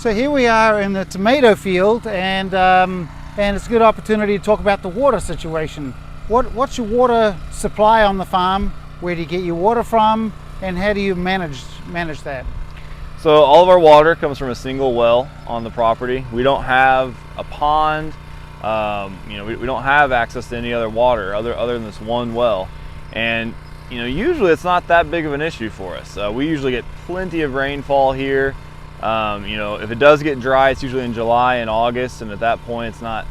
So here we are in the tomato field, and it's a good opportunity to talk about the water situation. What's your water supply on the farm? Where do you get your water from, and how do you manage that? So all of our water comes from a single well on the property. We don't have a pond. We don't have access to any other water other than this one well. And usually it's not that big of an issue for us. We usually get plenty of rainfall here. If it does get dry, it's usually in July and August, and at that point it's not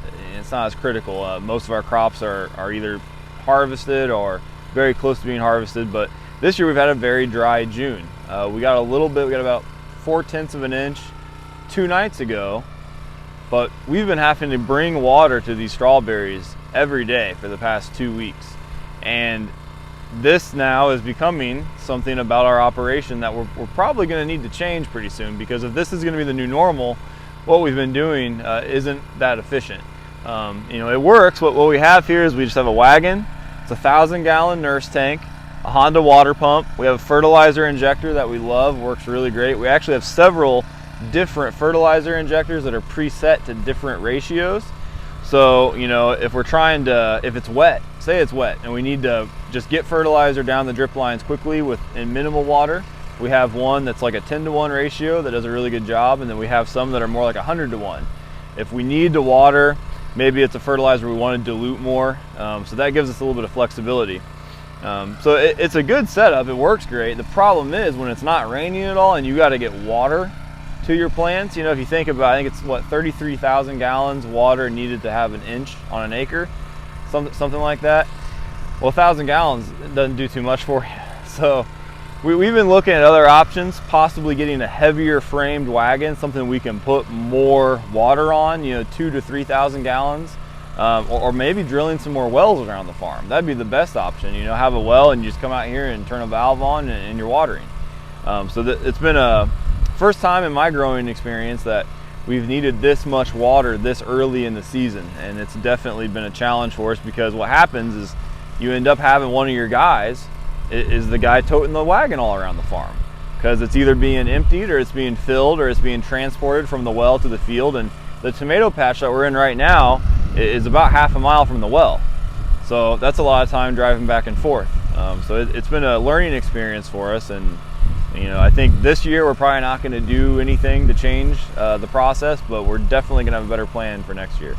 as critical. Most of our crops are either harvested or very close to being harvested, but this year we've had a very dry June. We got a little bit, we got about 4/10 of an inch 2 nights ago, but we've been having to bring water to these strawberries every day for the past 2 weeks. And this now is becoming something about our operation that we're probably going to need to change pretty soon, because if this is going to be the new normal, what we've been doing isn't that efficient. It works. What we have here is we just have a wagon. It's a 1,000-gallon nurse tank, a Honda water pump. We have a fertilizer injector that we love, works really great. We actually have several different fertilizer injectors that are preset to different ratios. So, if we're trying to, if it's wet, say it's wet, and we need to just get fertilizer down the drip lines quickly in minimal water, we have one that's like a 10-to-1 ratio that does a really good job, and then we have some that are more like 100-to-1. If we need to water, maybe it's a fertilizer we want to dilute more, so that gives us a little bit of flexibility. So it's a good setup, it works great. The problem is when it's not raining at all and you got to get water to your plants. If you think about it, I think it's 33,000 gallons water needed to have an inch on an acre, something like that. Well, 1,000 gallons doesn't do too much for you. So we've been looking at other options, possibly getting a heavier framed wagon, something we can put more water on, 2,000 to 3,000 gallons, or maybe drilling some more wells around the farm. That'd be the best option. Have a well and you just come out here and turn a valve on and you're watering. It's been a first time in my growing experience that we've needed this much water this early in the season, and it's definitely been a challenge for us, because what happens is you end up having one of your guys is the guy toting the wagon all around the farm, because it's either being emptied or it's being filled or it's being transported from the well to the field. And the tomato patch that we're in right now is about half a mile from the well, so that's a lot of time driving back and forth. So it's been a learning experience for us, and I think this year we're probably not going to do anything to change the process, but we're definitely going to have a better plan for next year.